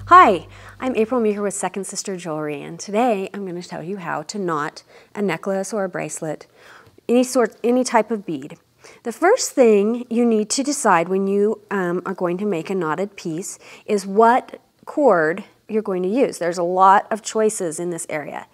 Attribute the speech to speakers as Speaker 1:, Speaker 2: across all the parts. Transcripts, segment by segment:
Speaker 1: Hi, I'm April Meeker with Second Sister Jewelry, and today I'm going to tell you how to knot a necklace or a bracelet, any type of bead. The first thing you need to decide when you are going to make a knotted piece is what cord you're going to use. There's a lot of choices in this area.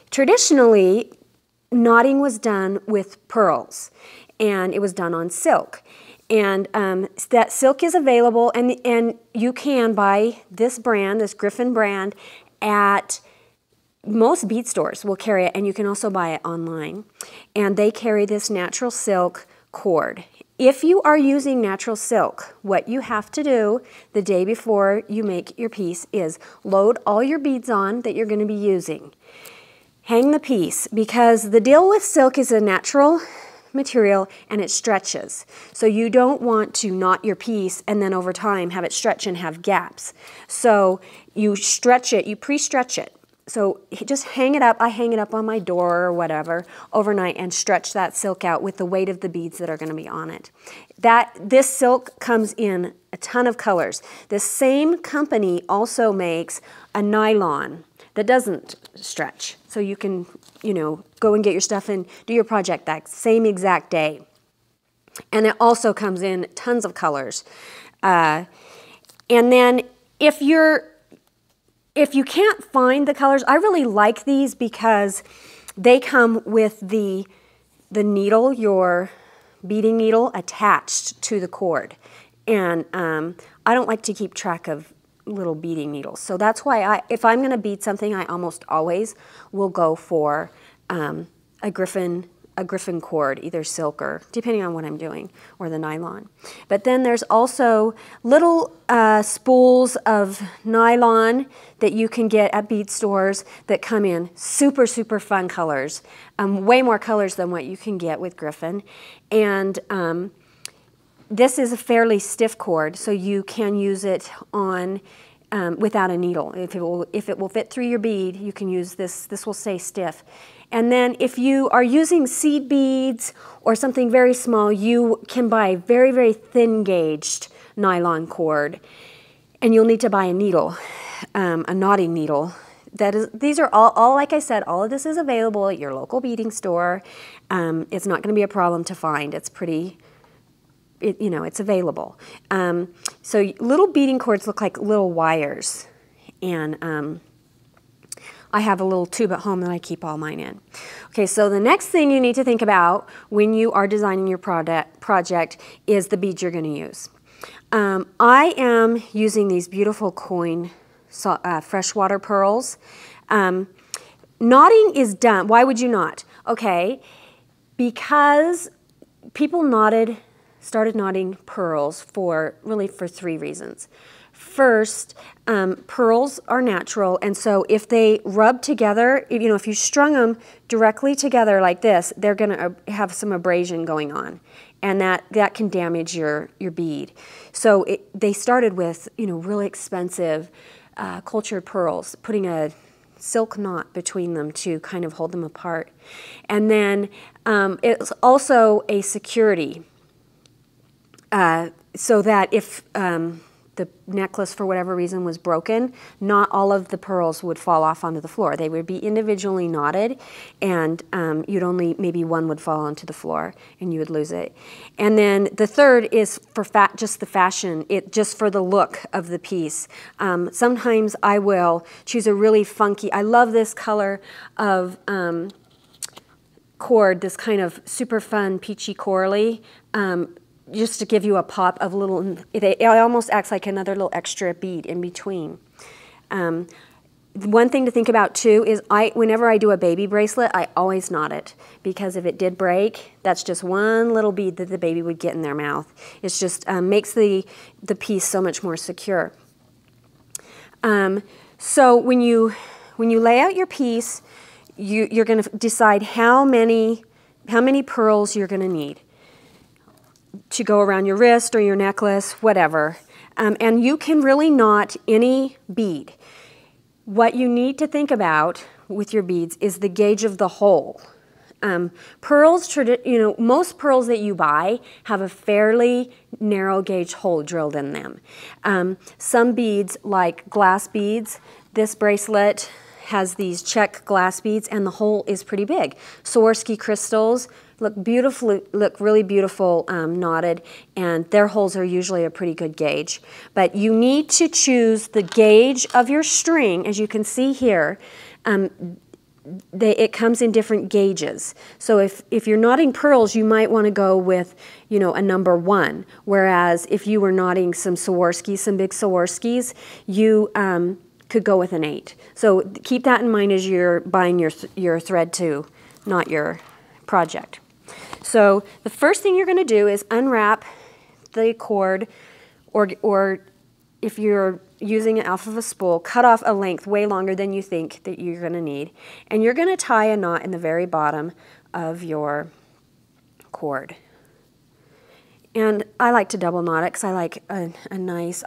Speaker 1: Traditionally, knotting was done with pearls, and it was done on silk. And that silk is available, and you can buy this brand, this Griffin brand, at most bead stores will carry it, and you can also buy it online. And they carry this natural silk cord. If you are using natural silk, what you have to do the day before you make your piece is load all your beads on that you're going to be using. Hang the piece, because the deal with silk is a natural material and it stretches. So you don't want to knot your piece and then over time have it stretch and have gaps. So you stretch it, you pre-stretch it. So just hang it up. I hang it up on my door or whatever overnight and stretch that silk out with the weight of the beads that are going to be on it. This silk comes in a ton of colors. The same company also makes a nylon that doesn't stretch. So you can, go and get your stuff and do your project that same exact day. And it also comes in tons of colors. And then if you can't find the colors, I really like these because they come with the needle, your beading needle, attached to the cord. And I don't like to keep track of little beading needles. So that's why if I'm going to bead something, I almost always will go for a Griffin cord, either silk or, depending on what I'm doing, or the nylon. But then there's also little spools of nylon that you can get at bead stores that come in super, super fun colors, way more colors than what you can get with Griffin. And this is a fairly stiff cord, so you can use it on without a needle. If it will fit through your bead, you can use this. This will stay stiff. And then if you are using seed beads or something very small, you can buy very, very thin gauged nylon cord, and you'll need to buy a needle, a knotting needle. These are all, like I said, all of this is available at your local beading store. It's not going to be a problem to find. It's pretty. It's available. So little beading cords look like little wires, and I have a little tube at home that I keep all mine in. Okay, so the next thing you need to think about when you are designing your project is the beads you're going to use. I am using these beautiful coin freshwater pearls. Knotting is done. Why would you knot? Okay, because people started knotting pearls for three reasons. First, pearls are natural, and so if they rub together, if you strung them directly together like this, they're going to have some abrasion going on, and that can damage your bead. So they started with really expensive cultured pearls, putting a silk knot between them to kind of hold them apart, and then it's also a security. So that if the necklace, for whatever reason, was broken, not all of the pearls would fall off onto the floor. They would be individually knotted, and maybe one would fall onto the floor, and you would lose it. And then the third is for just the fashion, just for the look of the piece. Sometimes I will choose a really funky, I love this color of cord, this kind of super fun peachy corally, just to give you a pop of it almost acts like another little extra bead in between. One thing to think about too is whenever I do a baby bracelet, I always knot it, because if it did break, that's just one little bead that the baby would get in their mouth. It just makes the piece so much more secure. So when you lay out your piece, you're going to decide how many pearls you're going to need to go around your wrist or your necklace, whatever. And you can really knot any bead. What you need to think about with your beads is the gauge of the hole. Pearls, most pearls that you buy have a fairly narrow gauge hole drilled in them. Some beads, like glass beads, this bracelet has these check glass beads and the hole is pretty big. Swarovski crystals look really beautiful knotted, and their holes are usually a pretty good gauge. But you need to choose the gauge of your string. As you can see here, it comes in different gauges. So if you're knotting pearls, you might want to go with, a number 1. Whereas if you were knotting some Swarovskis, some big Swarovskis, you could go with an 8. So keep that in mind as you're buying your thread to knot your project. So the first thing you're going to do is unwrap the cord, or if you're using it off of a spool, cut off a length way longer than you think that you're going to need. And you're going to tie a knot in the very bottom of your cord. And I like to double knot it because I like I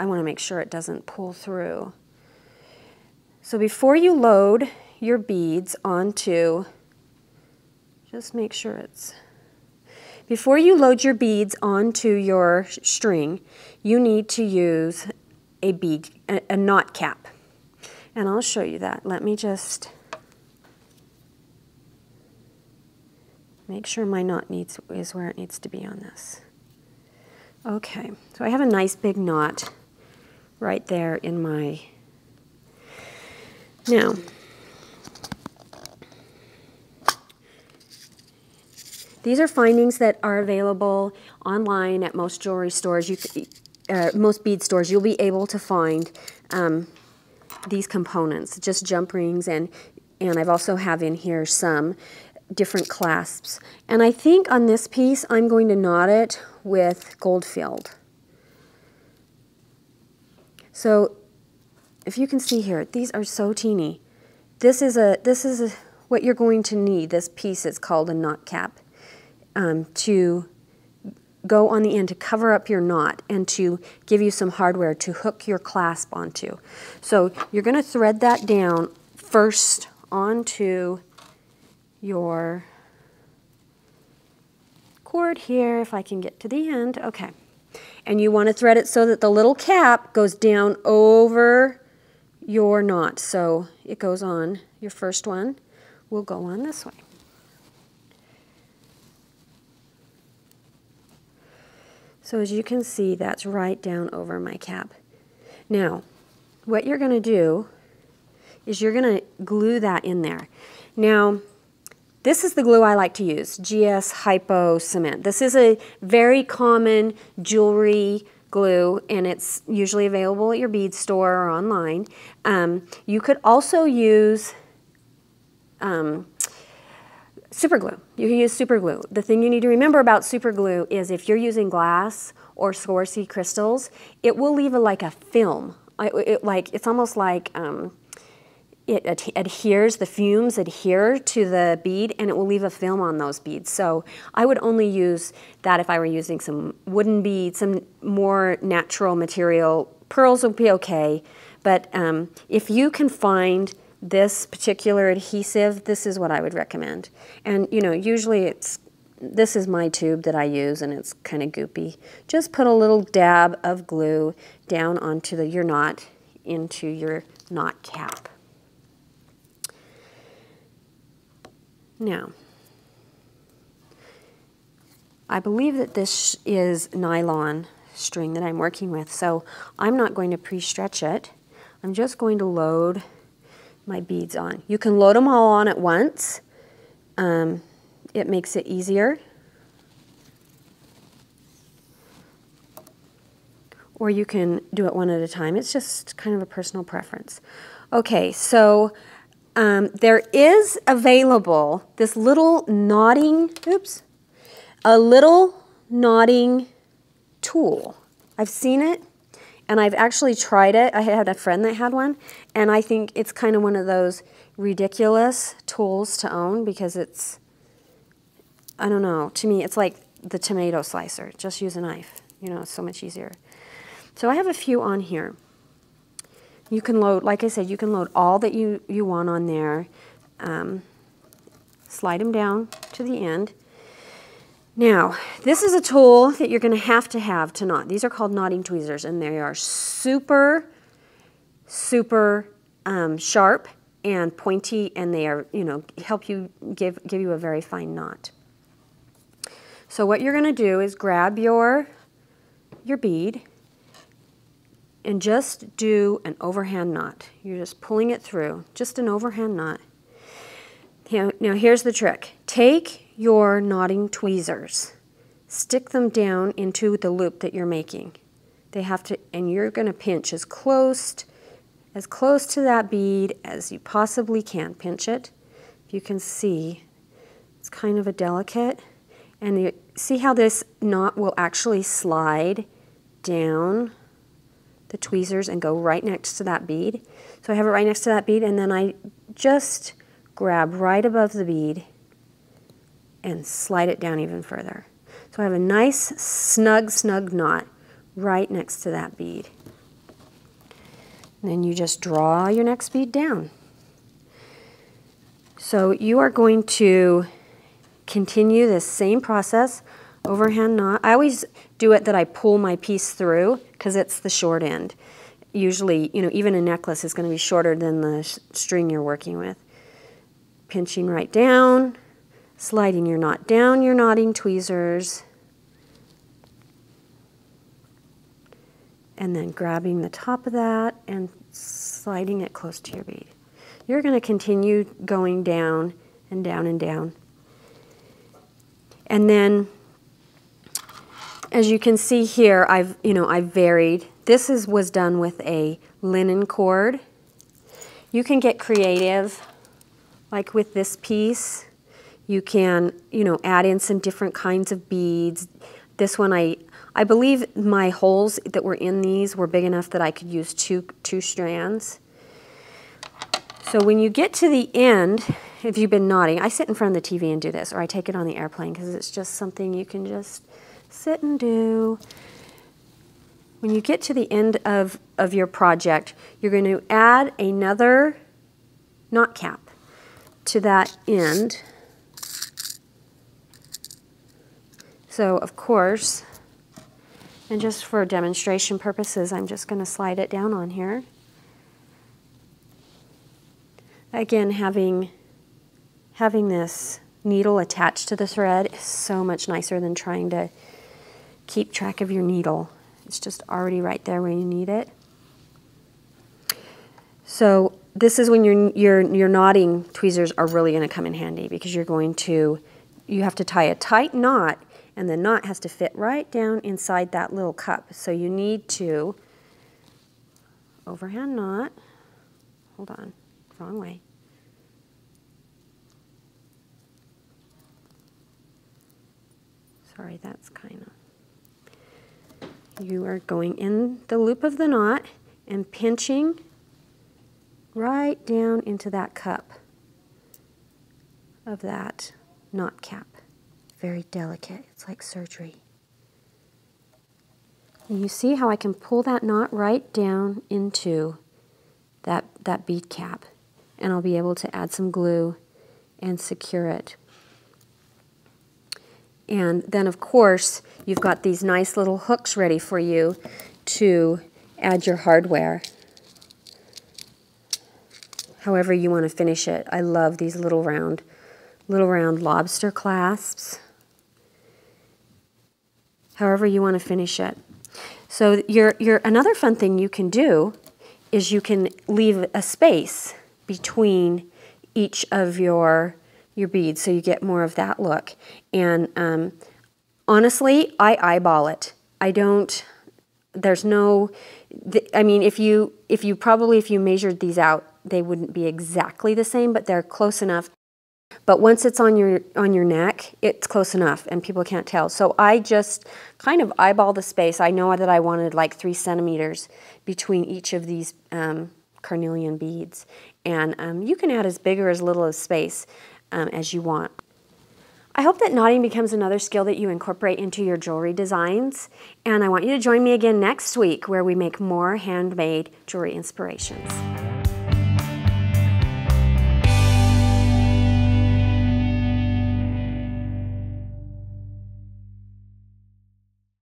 Speaker 1: want to make sure it doesn't pull through. So before you load your beads onto, before you load your beads onto your string, you need to use a knot cap. And I'll show you that. Let me just make sure my knot is where it needs to be on this. Okay, so I have a nice big knot right there in my... Now, these are findings that are available online at most jewelry stores. Most bead stores, you'll be able to find these components, just jump rings, and I've also have in here some different clasps. And I think on this piece, I'm going to knot it with gold filled. So if you can see here, these are so teeny. This is what you're going to need. This piece is called a knot cap to go on the end to cover up your knot and to give you some hardware to hook your clasp onto. So you're going to thread that down first onto your cord here, if I can get to the end. Okay. And you want to thread it so that the little cap goes down over your knot. So it goes on, your first one will go on this way. So as you can see, that's right down over my cap. Now, what you're going to do is you're going to glue that in there. Now, this is the glue I like to use, GS Hypo Cement. This is a very common jewelry glue, and it's usually available at your bead store or online. You could also use super glue. You can use super glue. The thing you need to remember about super glue is if you're using glass or Swarovski crystals, it will leave like a film. It's almost like it adheres, the fumes adhere to the bead, and it will leave a film on those beads. So I would only use that if I were using some wooden beads, some more natural material. Pearls will be okay, but if you can find this particular adhesive, this is what I would recommend. And usually this is my tube that I use, and it's kind of goopy. Just put a little dab of glue down onto your knot, into your knot cap. Now, I believe that this is nylon string that I'm working with, so I'm not going to pre-stretch it. I'm just going to load my beads on. You can load them all on at once. It makes it easier. Or you can do it one at a time. It's just kind of a personal preference. Okay, so there is available this little knotting, a little knotting tool. I've seen it, and I've actually tried it. I had a friend that had one, and I think it's kind of one of those ridiculous tools to own because it's, I don't know, to me it's like the tomato slicer. Just use a knife. It's so much easier. So I have a few on here. You can load, like I said, you can load all that you want on there. slide them down to the end. Now, this is a tool that you're going to have to knot. These are called knotting tweezers, and they are super, super sharp and pointy, and they are, you know, help you give you a very fine knot. So what you're going to do is grab your bead and just do an overhand knot. You're just pulling it through, just an overhand knot. Now here's the trick. Take your knotting tweezers, stick them down into the loop that you're making. They have to, and you're going to pinch as close to that bead as you possibly can. Pinch it. You can see it's kind of a delicate, and you see how this knot will actually slide down the tweezers and go right next to that bead. So I have it right next to that bead, and then I just grab right above the bead and slide it down even further. So I have a nice snug knot right next to that bead. And then you just draw your next bead down. So you are going to continue this same process, overhand knot. I always do it that I pull my piece through because it's the short end. Usually, you know, even a necklace is going to be shorter than the string you're working with. Pinching right down, sliding your knot down your knotting tweezers, and then grabbing the top of that and sliding it close to your bead. You're going to continue going down and down and down. And then, as you can see here, I've varied. This was done with a linen cord. You can get creative, like with this piece. You can, add in some different kinds of beads. This one, I believe my holes that were in these were big enough that I could use two strands. So when you get to the end, if you've been knotting, I sit in front of the TV and do this, or I take it on the airplane because it's just something you can just sit and do. When you get to the end of your project, you're going to add another knot cap to that end. So of course, and just for demonstration purposes, I'm just going to slide it down on here. Again, having this needle attached to the thread is so much nicer than trying to keep track of your needle. It's just already right there where you need it. So this is when your knotting tweezers are really going to come in handy, because you have to tie a tight knot, and the knot has to fit right down inside that little cup. So you need to overhand knot. Hold on, wrong way. Sorry, that's kind of... You are going in the loop of the knot and pinching right down into that cup of that knot cap. Very delicate. It's like surgery. And you see how I can pull that knot right down into that bead cap, and I'll be able to add some glue and secure it. And then of course you've got these nice little hooks ready for you to add your hardware. However you want to finish it. I love these little round lobster clasps. However you want to finish it. So another fun thing you can do is you can leave a space between each of your beads, so you get more of that look. And honestly, I eyeball it. I don't. There's no. I mean, if you measured these out, they wouldn't be exactly the same, but they're close enough. But once it's on your neck, it's close enough, and people can't tell. So I just kind of eyeball the space. I know that I wanted like 3 centimeters between each of these carnelian beads, and you can add as big or as little of space as you want. I hope that knotting becomes another skill that you incorporate into your jewelry designs, and I want you to join me again next week where we make more handmade jewelry inspirations.